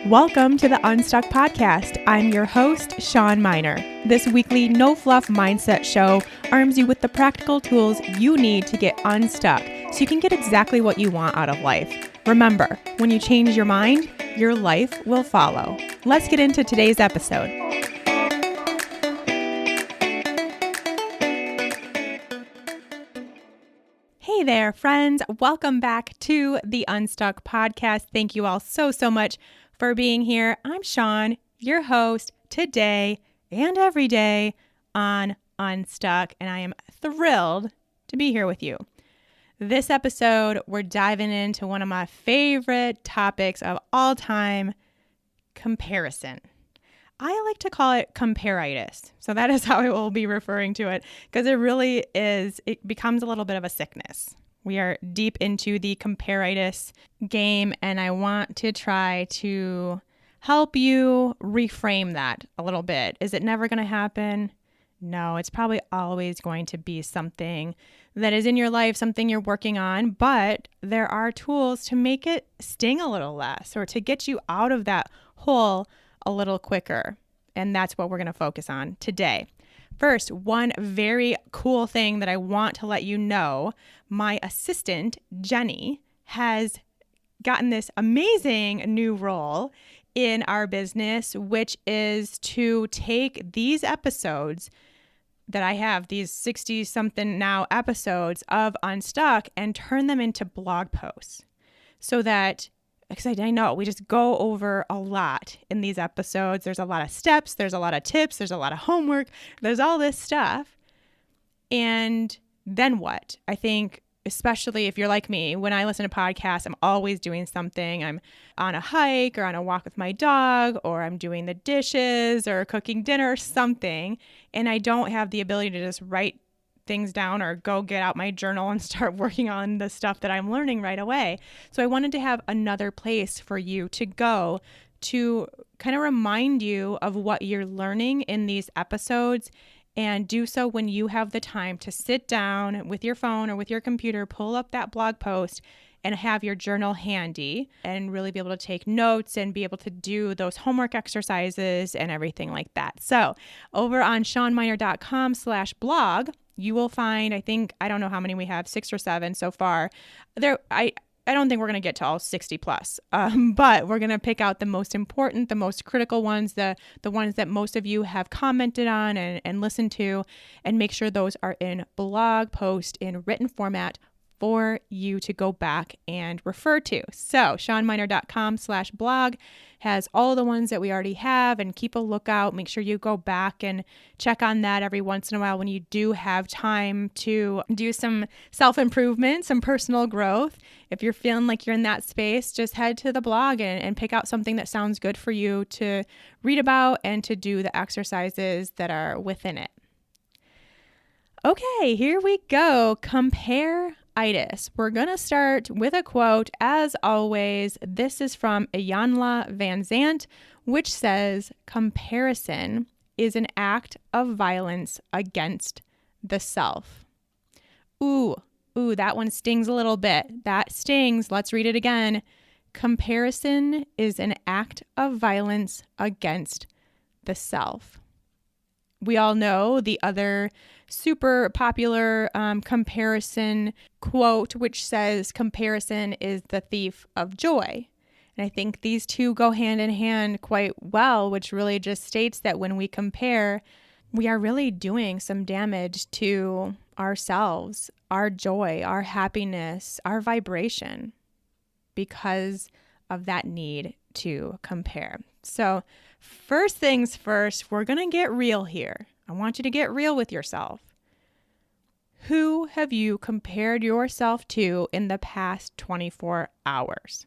Welcome to the Unstuck Podcast. I'm your host, Shawn Mynar. This weekly no-fluff mindset show arms you with the practical tools you need to get unstuck so you can get exactly what you want out of life. Remember, when you change your mind, your life will follow. Let's get into today's episode. Hey there, friends. Welcome back to the Unstuck Podcast. Thank you all so much for being here. I'm Shawn, your host today and every day on Unstuck, and I am thrilled to be here with you. This episode, we're diving into one of my favorite topics of all time, comparison. I like to call it comparitis. So that is how I will be referring to it because it becomes a little bit of a sickness. We are deep into the comparitis game, and I want to try to help you reframe that a little bit. Is it never going to happen? No, it's probably always going to be something that is in your life, something you're working on, but there are tools to make it sting a little less or to get you out of that hole a little quicker. And that's what we're going to focus on today. First, one very cool thing that I want to let you know, my assistant, Jenny, has gotten this amazing new role in our business, which is to take these episodes that I have, these 60-something now episodes of Unstuck, and turn them into blog posts so that, because I know we just go over a lot in these episodes. There's a lot of steps, there's a lot of tips, there's a lot of homework, there's all this stuff. And then what? I think, especially if you're like me, when I listen to podcasts, I'm always doing something. I'm on a hike or on a walk with my dog, or I'm doing the dishes or cooking dinner or something. And I don't have the ability to just write things down or go get out my journal and start working on the stuff that I'm learning right away. So I wanted to have another place for you to go to kind of remind you of what you're learning in these episodes, and do so when you have the time to sit down with your phone or with your computer, pull up that blog post and have your journal handy and really be able to take notes and be able to do those homework exercises and everything like that. So over on ShawnMynar.com/blog, you will find, I don't know how many we have, 6 or 7 so far. I don't think we're going to get to all 60 plus, but we're going to pick out the most important, the most critical ones, the ones that most of you have commented on and listened to, and make sure those are in blog post in written format for you to go back and refer to. So ShawnMynar.com/blog has all the ones that we already have, and keep a lookout. Make sure you go back and check on that every once in a while when you do have time to do some self-improvement, some personal growth. If you're feeling like you're in that space, just head to the blog and pick out something that sounds good for you to read about and to do the exercises that are within it. Okay, here we go. Comparitis. We're going to start with a quote. As always, this is from Iyanla Vanzant, which says, "Comparison is an act of violence against the self." Ooh, that one stings a little bit. That stings. Let's read it again. Comparison is an act of violence against the self. We all know the other super popular comparison quote, which says, "Comparison is the thief of joy." And I think these two go hand in hand quite well, which really just states that when we compare, we are really doing some damage to ourselves, our joy, our happiness, our vibration, because of that need to compare. So first things first, we're going to get real here. I want you to get real with yourself. Who have you compared yourself to in the past 24 hours?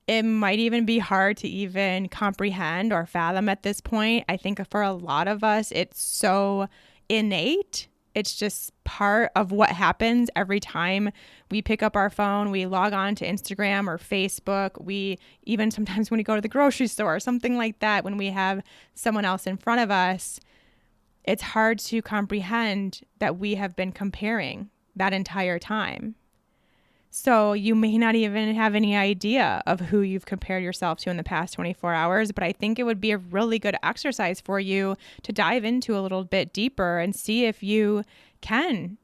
It might even be hard to even comprehend or fathom at this point. I think for a lot of us, it's so innate. It's just part of what happens every time we pick up our phone, we log on to Instagram or Facebook. We even sometimes when we go to the grocery store or something like that, when we have someone else in front of us, it's hard to comprehend that we have been comparing that entire time. So you may not even have any idea of who you've compared yourself to in the past 24 hours, but I think it would be a really good exercise for you to dive into a little bit deeper and see if you can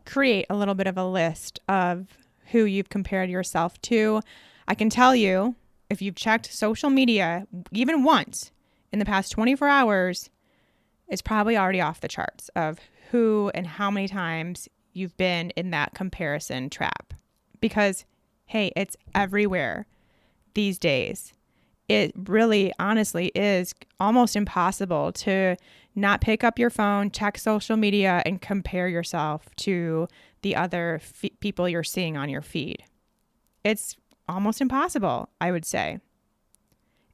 create a little bit of a list of who you've compared yourself to. I can tell you, if you've checked social media even once in the past 24 hours, it's probably already off the charts of who and how many times you've been in that comparison trap. Because, hey, it's everywhere these days. It really, honestly, is almost impossible to not pick up your phone, check social media, and compare yourself to the other people you're seeing on your feed. It's almost impossible, I would say.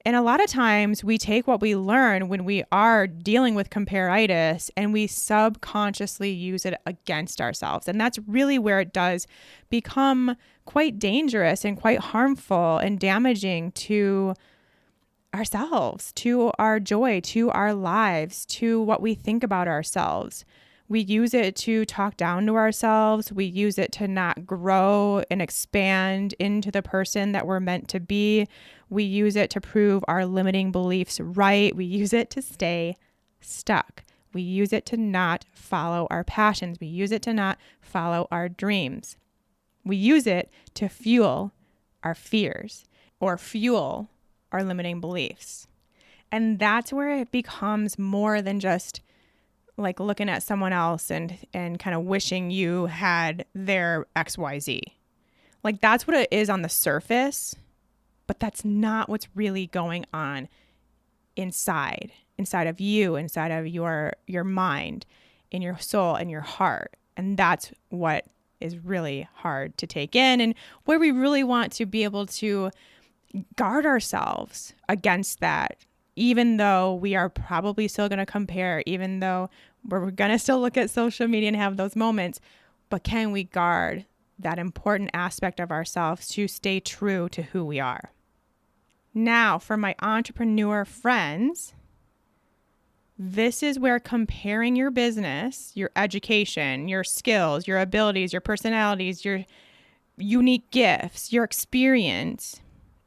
And a lot of times we take what we learn when we are dealing with comparitis and we subconsciously use it against ourselves. And that's really where it does become quite dangerous and quite harmful and damaging to ourselves, to our joy, to our lives, to what we think about ourselves. We use it to talk down to ourselves. We use it to not grow and expand into the person that we're meant to be. We use it to prove our limiting beliefs right. We use it to stay stuck. We use it to not follow our passions. We use it to not follow our dreams. We use it to fuel our fears or fuel our limiting beliefs. And that's where it becomes more than just like looking at someone else and kind of wishing you had their XYZ. Like that's what it is on the surface, but that's not what's really going on inside of you, inside of your mind, in your soul and your heart. And that's what is really hard to take in and where we really want to be able to guard ourselves against that. Even though we are probably still going to compare, even though we're going to still look at social media and have those moments, but can we guard that important aspect of ourselves to stay true to who we are? Now, for my entrepreneur friends, this is where comparing your business, your education, your skills, your abilities, your personalities, your unique gifts, your experience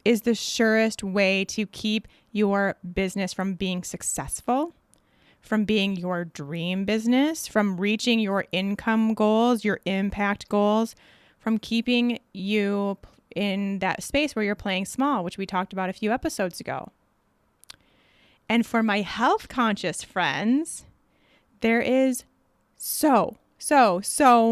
is the surest way to keep your business from being successful, from being your dream business, from reaching your income goals, your impact goals, from keeping you in that space where you're playing small, which we talked about a few episodes ago. And for my health conscious friends, there is so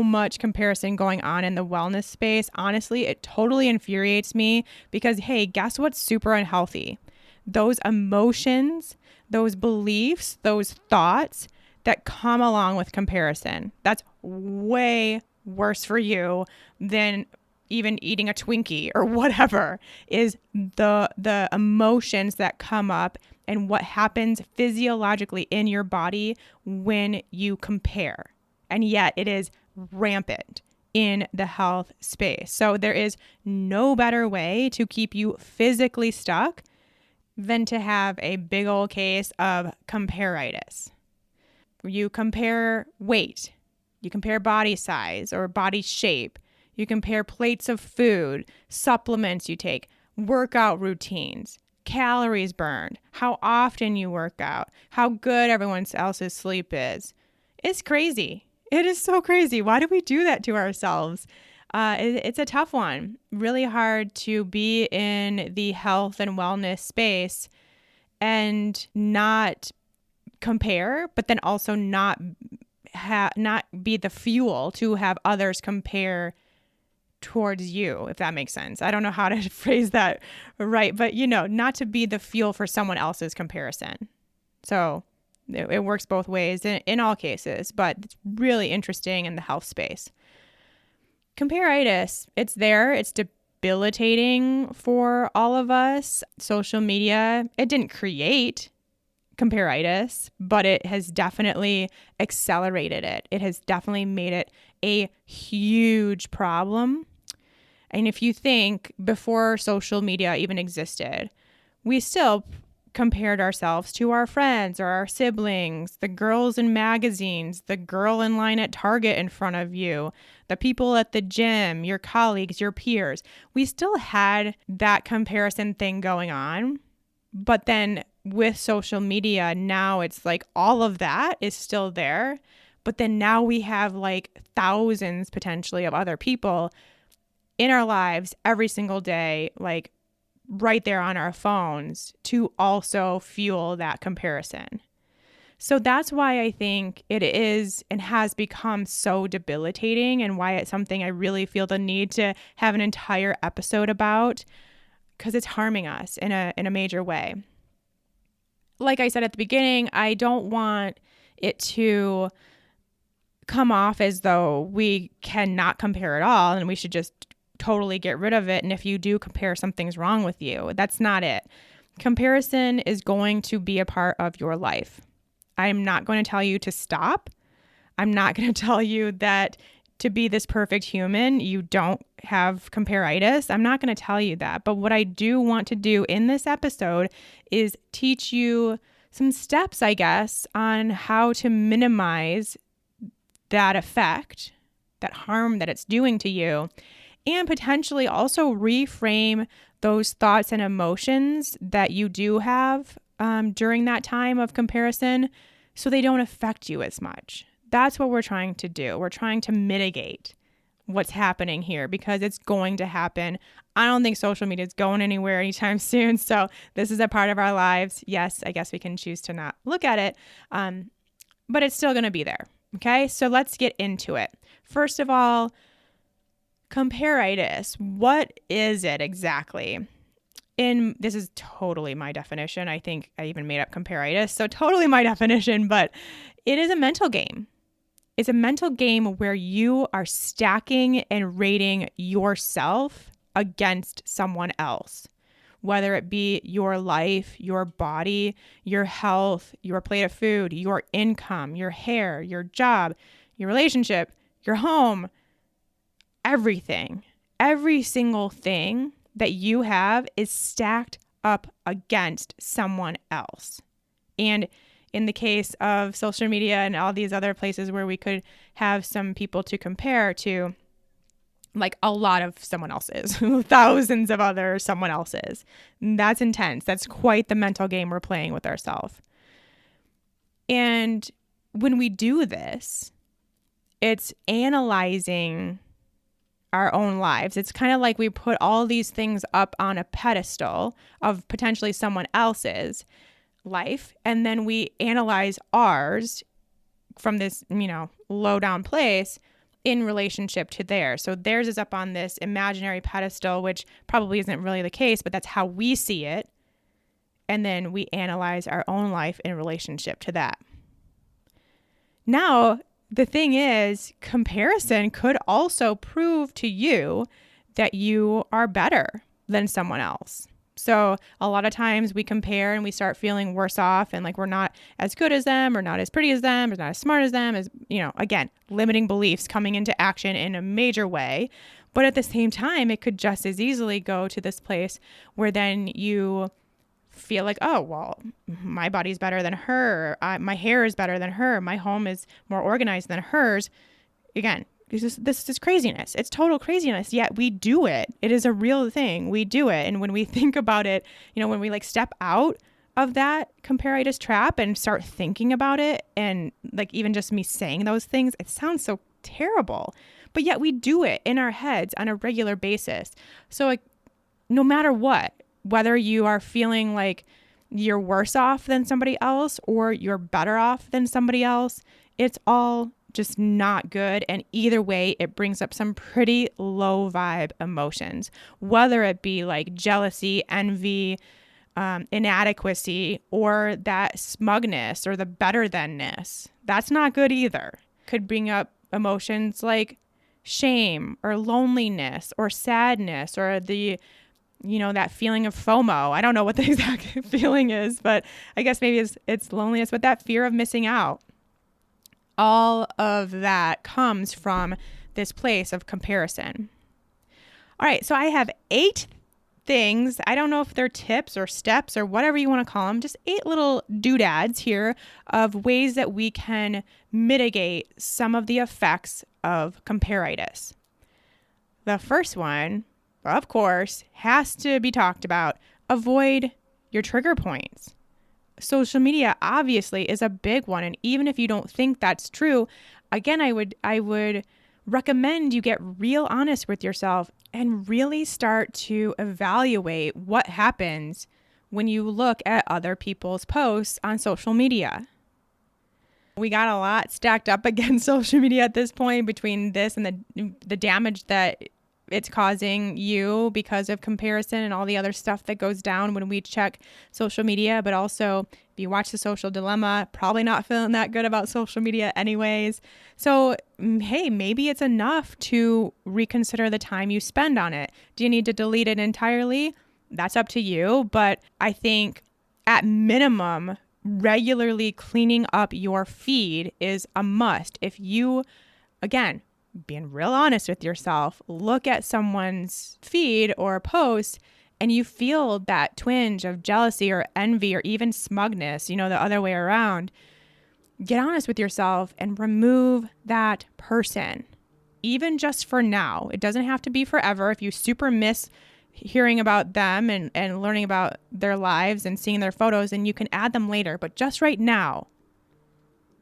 much comparison going on in the wellness space. Honestly, it totally infuriates me because, hey, guess what's super unhealthy? Those emotions, those beliefs, those thoughts that come along with comparison. That's way worse for you than even eating a Twinkie or whatever, is the emotions that come up and what happens physiologically in your body when you compare. And yet it is rampant in the health space. So there is no better way to keep you physically stuck than to have a big old case of comparitis. You compare weight, you compare body size or body shape, you compare plates of food, supplements you take, workout routines, calories burned, how often you work out, how good everyone else's sleep is. It's crazy. It is so crazy. Why do we do that to ourselves? It's a tough one. Really hard to be in the health and wellness space and not compare, but then also not be the fuel to have others compare towards you, if that makes sense. I don't know how to phrase that right, but not to be the fuel for someone else's comparison. So it works both ways in all cases, but it's really interesting in the health space. Comparitis, it's there. It's debilitating for all of us. Social media, it didn't create comparitis, but it has definitely accelerated it. It has definitely made it a huge problem. And if you think before social media even existed, we still compared ourselves to our friends or our siblings, the girls in magazines, the girl in line at Target in front of you, the people at the gym, your colleagues, your peers. We still had that comparison thing going on. But then with social media, now it's like all of that is still there. But then now we have like thousands potentially of other people in our lives every single day, like right there on our phones to also fuel that comparison. So that's why I think it is and has become so debilitating, and why it's something I really feel the need to have an entire episode about, because it's harming us in a major way. Like I said at the beginning, I don't want it to come off as though we cannot compare at all and we should just totally get rid of it. And if you do compare, something's wrong with you. That's not it. Comparison is going to be a part of your life. I'm not going to tell you to stop. I'm not going to tell you that to be this perfect human, you don't have comparitis. I'm not going to tell you that. But what I do want to do in this episode is teach you some steps, I guess, on how to minimize that effect, that harm that it's doing to you, and potentially also reframe those thoughts and emotions that you do have during that time of comparison so they don't affect you as much. That's what we're trying to do. We're trying to mitigate what's happening here because it's going to happen. I don't think social media is going anywhere anytime soon. So this is a part of our lives. Yes, I guess we can choose to not look at it, but it's still going to be there. Okay, so let's get into it. First of all, comparitis. What is it exactly? This is totally my definition. I think I even made up comparitis, so totally my definition, but it is a mental game. It's a mental game where you are stacking and rating yourself against someone else, whether it be your life, your body, your health, your plate of food, your income, your hair, your job, your relationship, your home, everything. Every single thing that you have is stacked up against someone else. And in the case of social media and all these other places where we could have some people to compare to, like a lot of someone else's, thousands of other someone else's. That's intense. That's quite the mental game we're playing with ourselves. And when we do this, it's analyzing our own lives. It's kind of like we put all these things up on a pedestal of potentially someone else's life, and then we analyze ours from this, low down place in relationship to theirs. So theirs is up on this imaginary pedestal, which probably isn't really the case, but that's how we see it. And then we analyze our own life in relationship to that. Now, the thing is, comparison could also prove to you that you are better than someone else. So a lot of times we compare and we start feeling worse off and like we're not as good as them or not as pretty as them or not as smart as them, as, again, limiting beliefs coming into action in a major way. But at the same time, it could just as easily go to this place where then you feel like, oh, well, my body's better than her. My hair is better than her. My home is more organized than hers. Again, this is craziness. It's total craziness. Yet we do it. It is a real thing. We do it. And when we think about it, when we step out of that comparitis trap and start thinking about it, and even just me saying those things, it sounds so terrible. But yet we do it in our heads on a regular basis. So no matter what, whether you are feeling like you're worse off than somebody else or you're better off than somebody else, it's all just not good. And either way, it brings up some pretty low vibe emotions, whether it be like jealousy, envy, inadequacy, or that smugness or the better thanness. That's not good either. Could bring up emotions like shame or loneliness or sadness or the that feeling of FOMO. I don't know what the exact feeling is, but I guess maybe it's loneliness, but that fear of missing out. All of that comes from this place of comparison. All right, so I have 8 things. I don't know if they're tips or steps or whatever you want to call them, just 8 little doodads here of ways that we can mitigate some of the effects of comparitis. The first one, of course, has to be talked about. Avoid your trigger points. Social media obviously is a big one. And even if you don't think that's true, again, I would recommend you get real honest with yourself and really start to evaluate what happens when you look at other people's posts on social media. We got a lot stacked up against social media at this point between this and the damage that it's causing you because of comparison and all the other stuff that goes down when we check social media. But also, if you watch The Social Dilemma, probably not feeling that good about social media anyways. So, hey, maybe it's enough to reconsider the time you spend on it. Do you need to delete it entirely? That's up to you. But I think at minimum, regularly cleaning up your feed is a must. If you, again, being real honest with yourself, look at someone's feed or post and you feel that twinge of jealousy or envy or even smugness, the other way around, get honest with yourself and remove that person, even just for now. It doesn't have to be forever. If you super miss hearing about them and learning about their lives and seeing their photos, and you can add them later. But just right now,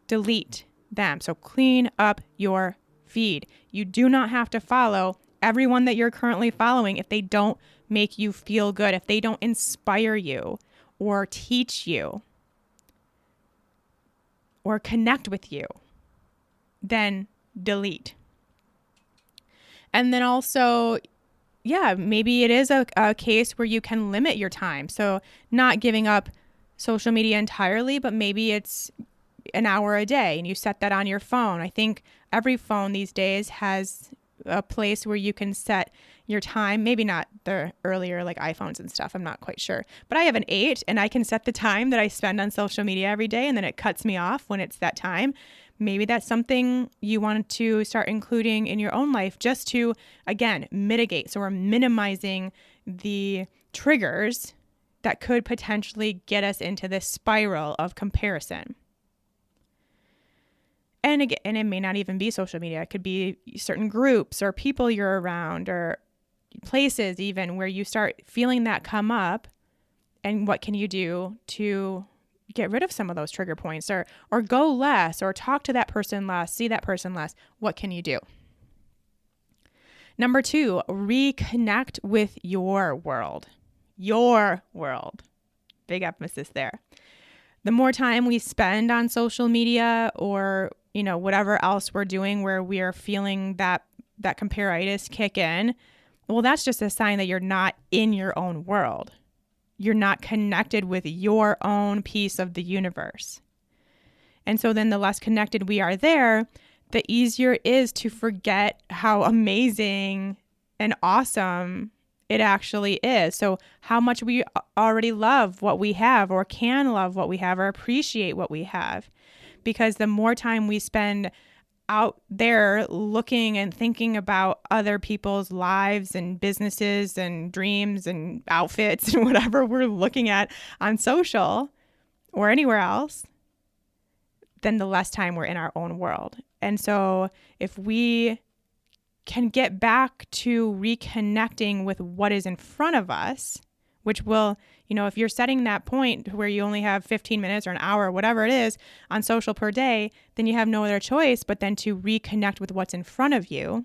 delete them. So clean up your feed. You do not have to follow everyone that you're currently following if they don't make you feel good, if they don't inspire you or teach you or connect with you, then delete. And then also, maybe it is a case where you can limit your time. So not giving up social media entirely, but maybe it's an hour a day and you set that on your phone. I think every phone these days has a place where you can set your time. Maybe not the earlier like iPhones and stuff. I'm not quite sure. But I have an 8 and I can set the time that I spend on social media every day, and then it cuts me off when it's that time. Maybe that's something you want to start including in your own life just to, again, mitigate. So we're minimizing the triggers that could potentially get us into this spiral of comparison. And again, and it may not even be social media. It could be certain groups or people you're around or places even where you start feeling that come up. And what can you do to get rid of some of those trigger points or go less or talk to that person less, see that person less? What can you do? Number 2, reconnect with your world. Your world. Big emphasis there. The more time we spend on social media or, whatever else we're doing where we are feeling that comparitis kick in, well, that's just a sign that you're not in your own world. You're not connected with your own piece of the universe. And so then the less connected we are there, the easier it is to forget how amazing and awesome it actually is. So how much we already love what we have or can love what we have or appreciate what we have. Because the more time we spend out there looking and thinking about other people's lives and businesses and dreams and outfits and whatever we're looking at on social or anywhere else, then the less time we're in our own world. And so if we can get back to reconnecting with what is in front of us, which will, if you're setting that point where you only have 15 minutes or an hour, whatever it is on social per day, then you have no other choice but then to reconnect with what's in front of you.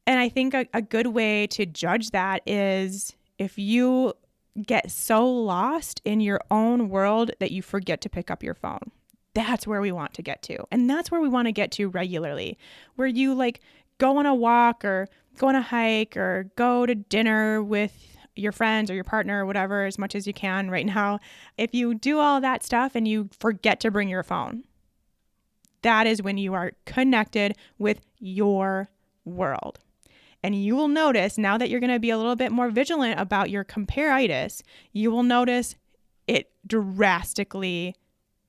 And I think a good way to judge that is if you get so lost in your own world that you forget to pick up your phone. That's where we want to get to. And that's where we want to get to regularly, where you go on a walk or go on a hike or go to dinner with your friends or your partner or whatever, as much as you can right now. If you do all that stuff and you forget to bring your phone, that is when you are connected with your world. And you will notice now that you're going to be a little bit more vigilant about your comparitis, you will notice it drastically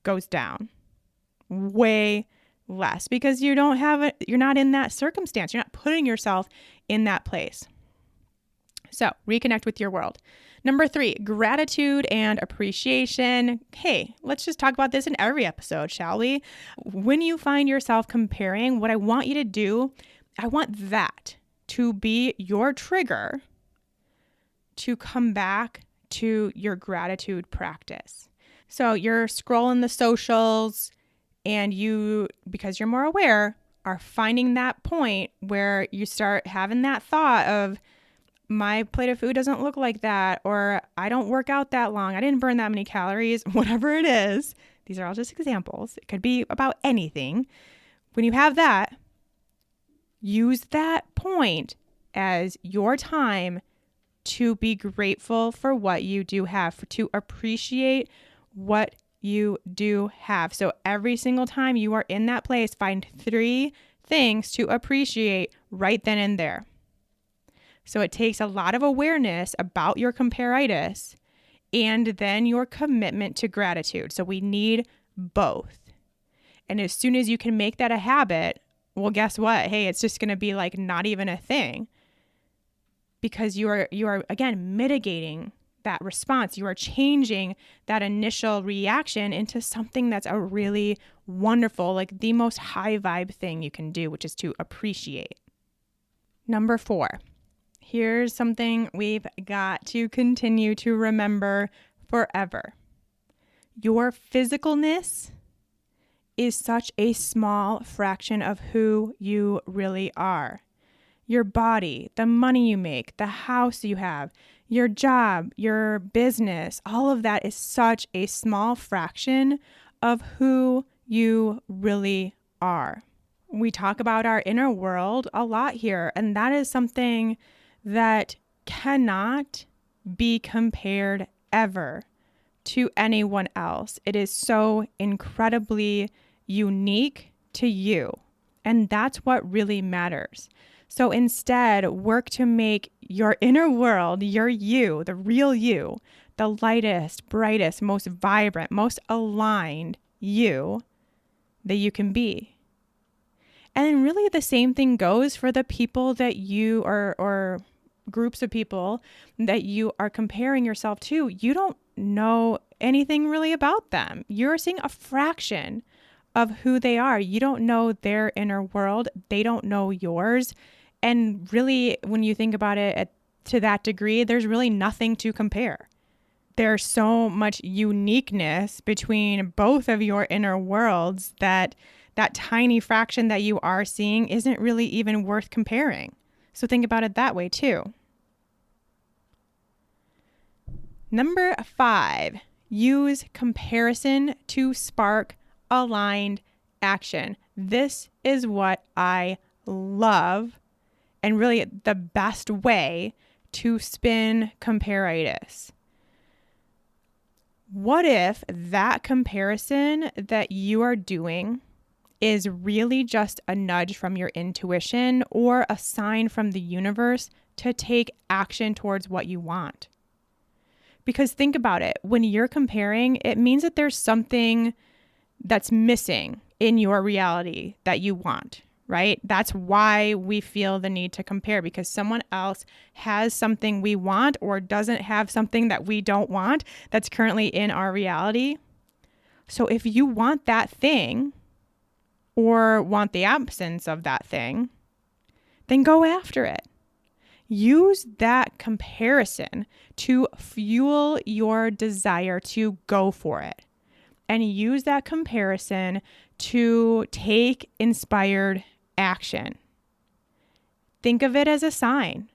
goes down way less because you're not in that circumstance. You're not putting yourself in that place. So reconnect with your world. Number 3, gratitude and appreciation. Hey, let's just talk about this in every episode, shall we? When you find yourself comparing, what I want you to do, I want that to be your trigger to come back to your gratitude practice. So you're scrolling the socials and you, because you're more aware, are finding that point where you start having that thought of, my plate of food doesn't look like that, or I don't work out that long, I didn't burn that many calories, whatever it is. These are all just examples. It could be about anything. When you have that, use that point as your time to be grateful for what you do have, to appreciate what you do have. So every single time you are in that place, find 3 things to appreciate right then and there. So it takes a lot of awareness about your comparitis and then your commitment to gratitude. So we need both. And as soon as you can make that a habit, well, guess what? Hey, it's just going to be like not even a thing, because you are again mitigating that response. You are changing that initial reaction into something that's a really wonderful, like the most high vibe thing you can do, which is to appreciate. Number 4. Here's something we've got to continue to remember forever. Your physicalness is such a small fraction of who you really are. Your body, the money you make, the house you have, your job, your business, all of that is such a small fraction of who you really are. We talk about our inner world a lot here, and that is something that cannot be compared ever to anyone else. It is so incredibly unique to you, and that's what really matters. So instead, work to make your inner world, your you, the real you, the lightest, brightest, most vibrant, most aligned you that you can be. And really the same thing goes for the people that you or groups of people that you are comparing yourself to. You don't know anything really about them. You're seeing a fraction of who they are. You don't know their inner world. They don't know yours. And really, when you think about it to that degree, there's really nothing to compare. There's so much uniqueness between both of your inner worlds that tiny fraction that you are seeing isn't really even worth comparing. So think about it that way too. Number 5, use comparison to spark aligned action. This is what I love, and really the best way to spin comparitis. What if that comparison that you are doing is really just a nudge from your intuition or a sign from the universe to take action towards what you want? Because think about it, when you're comparing, it means that there's something that's missing in your reality that you want, right? That's why we feel the need to compare, because someone else has something we want or doesn't have something that we don't want that's currently in our reality. So if you want that thing or want the absence of that thing, then go after it. Use that comparison to fuel your desire to go for it. And use that comparison to take inspired action. Think of it as a sign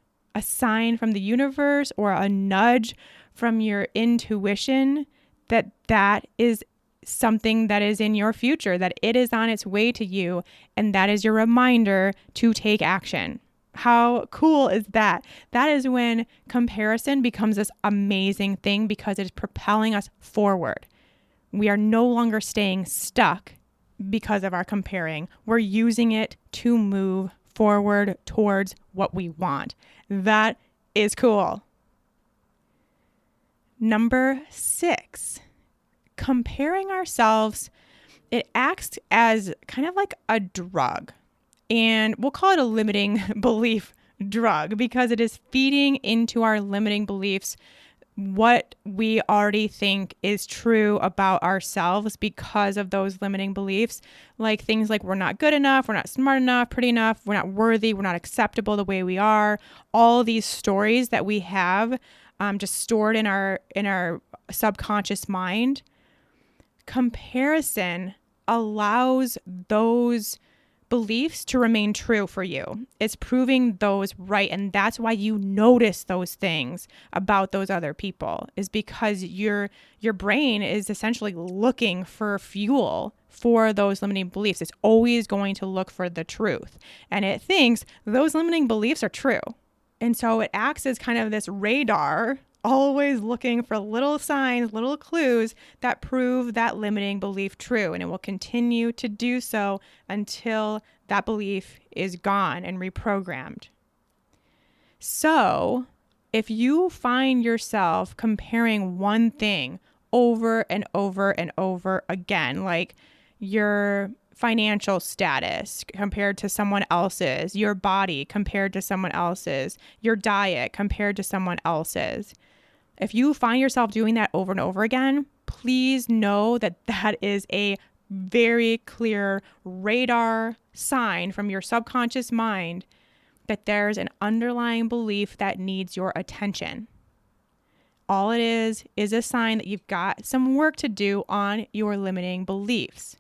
from the universe or a nudge from your intuition that is something that is in your future, that it is on its way to you, and that is your reminder to take action. How cool is that? That is when comparison becomes this amazing thing because it is propelling us forward. We are no longer staying stuck because of our comparing. We're using it to move forward towards what we want. That is cool. Number 6, comparing ourselves, it acts as kind of like a drug. And we'll call it a limiting belief drug because it is feeding into our limiting beliefs what we already think is true about ourselves because of those limiting beliefs, like things like we're not good enough, we're not smart enough, pretty enough, we're not worthy, we're not acceptable the way we are. All these stories that we have just stored in our subconscious mind. Comparison allows those beliefs to remain true for you. It's proving those right. And that's why you notice those things about those other people, is because your brain is essentially looking for fuel for those limiting beliefs. It's always going to look for the truth. And it thinks those limiting beliefs are true. And so it acts as kind of this radar, always looking for little signs, little clues that prove that limiting belief true. And it will continue to do so until that belief is gone and reprogrammed. So if you find yourself comparing one thing over and over and over again, like your financial status compared to someone else's, your body compared to someone else's, your diet compared to someone else's, if you find yourself doing that over and over again, please know that that is a very clear radar sign from your subconscious mind that there's an underlying belief that needs your attention. All it is a sign that you've got some work to do on your limiting beliefs.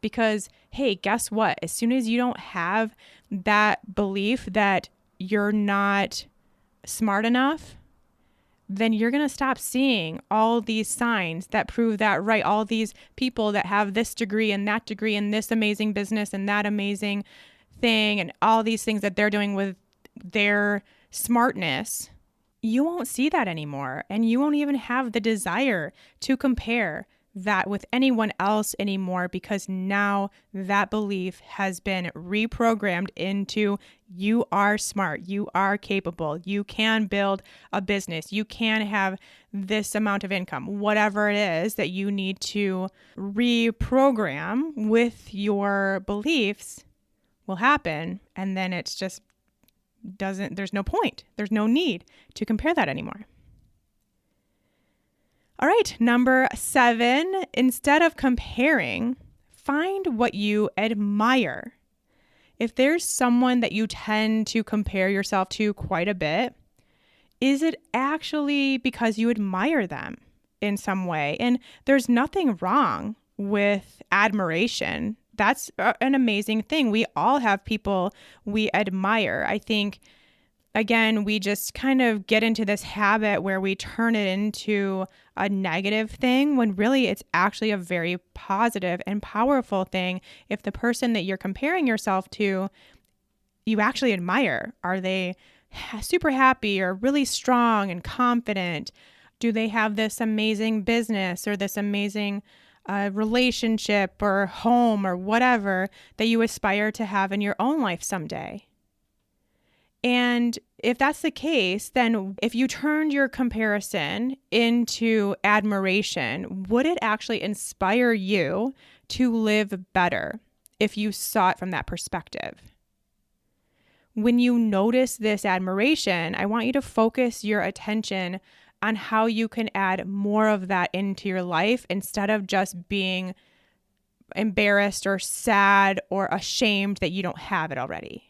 Because, hey, guess what? As soon as you don't have that belief that you're not smart enough, then you're going to stop seeing all these signs that prove that right. All these people that have this degree and this amazing business and that amazing thing and all these things that they're doing with their smartness, you won't see that anymore. And you won't even have the desire to compare that with anyone else anymore, because now that belief has been reprogrammed into you are smart, you are capable, you can build a business, you can have this amount of income, whatever it is that you need to reprogram with your beliefs will happen. And then it's just there's no point, there's no need to compare that anymore. All right, number 7, instead of comparing, find what you admire. If there's someone that you tend to compare yourself to quite a bit, is it actually because you admire them in some way? And there's nothing wrong with admiration. That's an amazing thing. We all have people we admire. I think, again, we just kind of get into this habit where we turn it into a negative thing when really it's actually a very positive and powerful thing. If the person that you're comparing yourself to, you actually admire, are they super happy or really strong and confident? Do they have this amazing business or this amazing relationship or home or whatever that you aspire to have in your own life someday? And if that's the case, then if you turned your comparison into admiration, would it actually inspire you to live better if you saw it from that perspective? When you notice this admiration, I want you to focus your attention on how you can add more of that into your life instead of just being embarrassed or sad or ashamed that you don't have it already.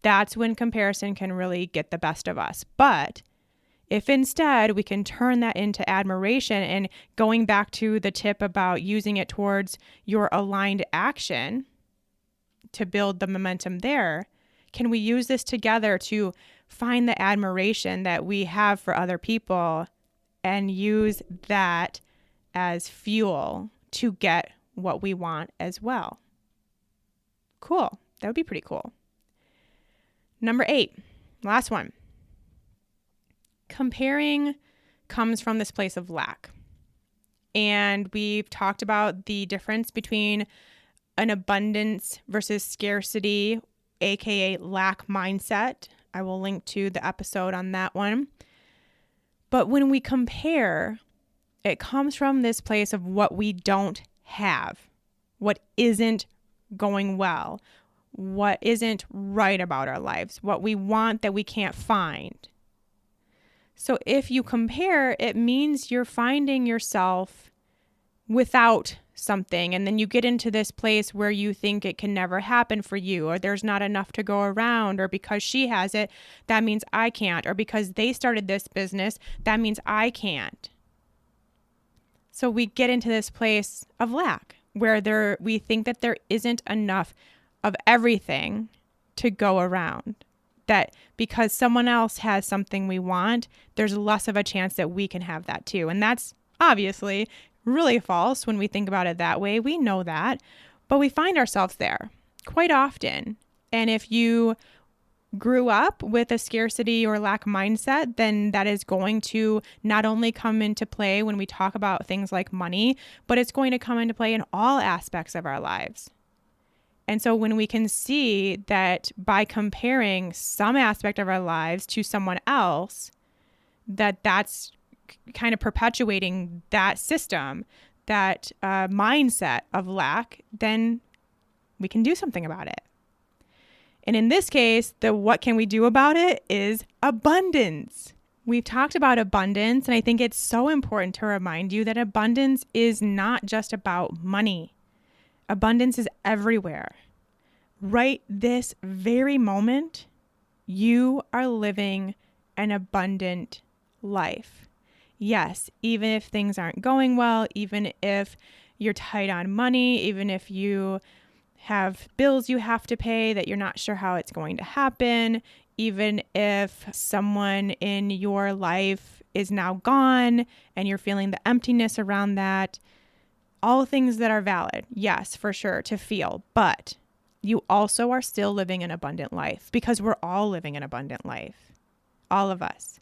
That's when comparison can really get the best of us. But if instead we can turn that into admiration, and going back to the tip about using it towards your aligned action to build the momentum there, can we use this together to find the admiration that we have for other people and use that as fuel to get what we want as well? Cool. That would be pretty cool. Number 8, last one. Comparing comes from this place of lack. And we've talked about the difference between an abundance versus scarcity, aka lack mindset. I will link to the episode on that one. But when we compare, it comes from this place of what we don't have, what isn't going well, what isn't right about our lives, what we want that we can't find. So if you compare, it means you're finding yourself without something, and then you get into this place where you think it can never happen for you, or there's not enough to go around, or because she has it, that means I can't, or because they started this business, that means I can't. So we get into this place of lack where we think that there isn't enough of everything to go around. That because someone else has something we want, there's less of a chance that we can have that too. And that's obviously really false when we think about it that way. We know that, but we find ourselves there quite often. And if you grew up with a scarcity or lack mindset, then that is going to not only come into play when we talk about things like money, but it's going to come into play in all aspects of our lives. And so when we can see that by comparing some aspect of our lives to someone else, that's kind of perpetuating that system, that mindset of lack, then we can do something about it. And in this case, the what can we do about it is abundance. We've talked about abundance, and I think it's so important to remind you that abundance is not just about money. Abundance is everywhere. Right this very moment, you are living an abundant life. Yes, even if things aren't going well, even if you're tight on money, even if you have bills you have to pay that you're not sure how it's going to happen, even if someone in your life is now gone and you're feeling the emptiness around that, all things that are valid, yes, for sure, to feel, but you also are still living an abundant life because we're all living an abundant life, all of us.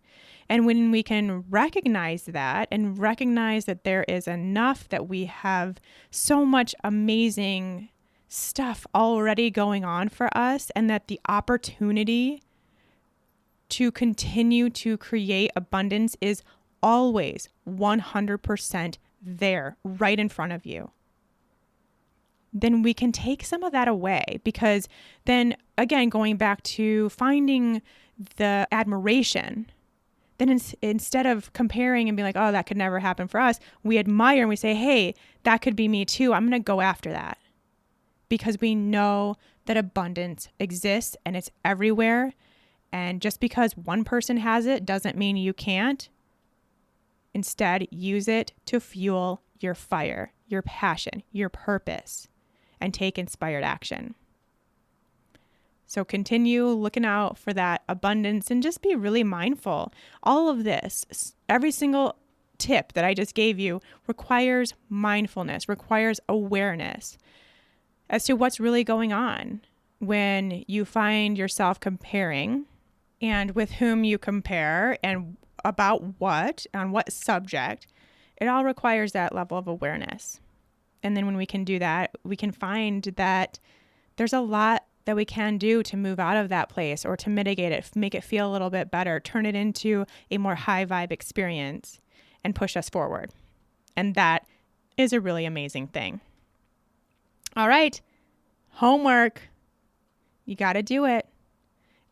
And when we can recognize that and recognize that there is enough, that we have so much amazing stuff already going on for us, and that the opportunity to continue to create abundance is always 100% there, right in front of you, then we can take some of that away. Because then, again, going back to finding the admiration, then instead of comparing and being like, oh, that could never happen for us, we admire and we say, hey, that could be me too. I'm going to go after that. Because we know that abundance exists and it's everywhere. And just because one person has it doesn't mean you can't. Instead, use it to fuel your fire, your passion, your purpose, and take inspired action. So continue looking out for that abundance and just be really mindful. All of this, every single tip that I just gave you requires mindfulness, requires awareness as to what's really going on when you find yourself comparing, and with whom you compare, and about what, on what subject. It all requires that level of awareness. And then when we can do that, we can find that there's a lot that we can do to move out of that place or to mitigate it, make it feel a little bit better, turn it into a more high vibe experience and push us forward. And that is a really amazing thing. All right, homework. You got to do it.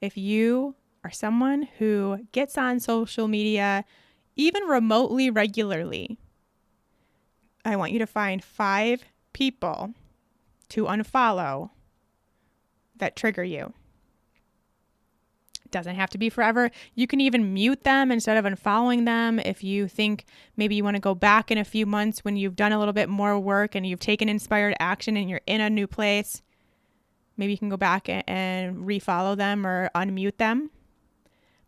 If you are someone who gets on social media, even remotely regularly, I want you to find 5 people to unfollow that trigger you. It doesn't have to be forever. You can even mute them instead of unfollowing them. If you think maybe you want to go back in a few months when you've done a little bit more work and you've taken inspired action and you're in a new place, maybe you can go back and refollow them or unmute them.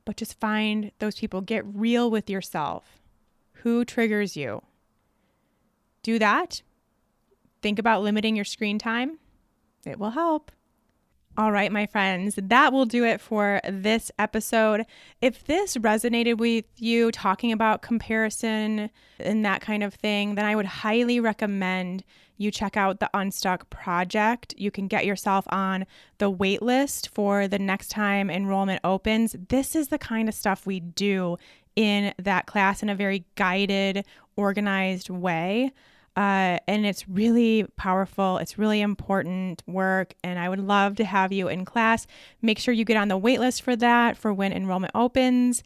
But just find those people. Get real with yourself. Who triggers you? Do that. Think about limiting your screen time. It will help. All right, my friends, that will do it for this episode. If this resonated with you, talking about comparison and that kind of thing, then I would highly recommend you check out the UNSTUCK Project. You can get yourself on the wait list for the next time enrollment opens. This is the kind of stuff we do in that class in a very guided, organized way. And it's really powerful. It's really important work. And I would love to have you in class. Make sure you get on the wait list for that, for when enrollment opens.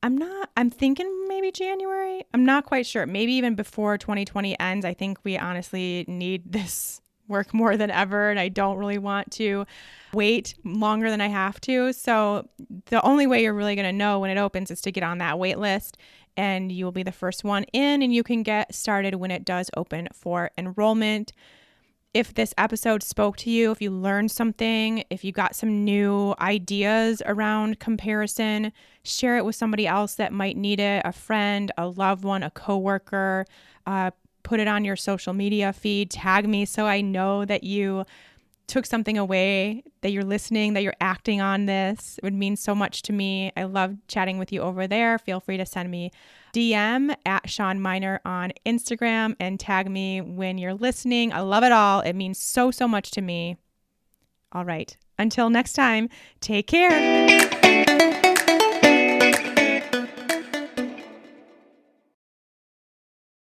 I'm thinking maybe January. I'm not quite sure. Maybe even before 2020 ends. I think we honestly need this work more than ever. And I don't really want to wait longer than I have to. So the only way you're really going to know when it opens is to get on that wait list, and you will be the first one in, and you can get started when it does open for enrollment. If this episode spoke to you, if you learned something, if you got some new ideas around comparison, share it with somebody else that might need it, a friend, a loved one, a coworker. Put it on your social media feed, tag me so I know that you took something away, that you're listening, that you're acting on this. It would mean so much to me. I love chatting with you over there. Feel free to send me DM at Shawn Mynar on Instagram and tag me when you're listening. I love it all. It means so much to me. All right. Until next time, take care.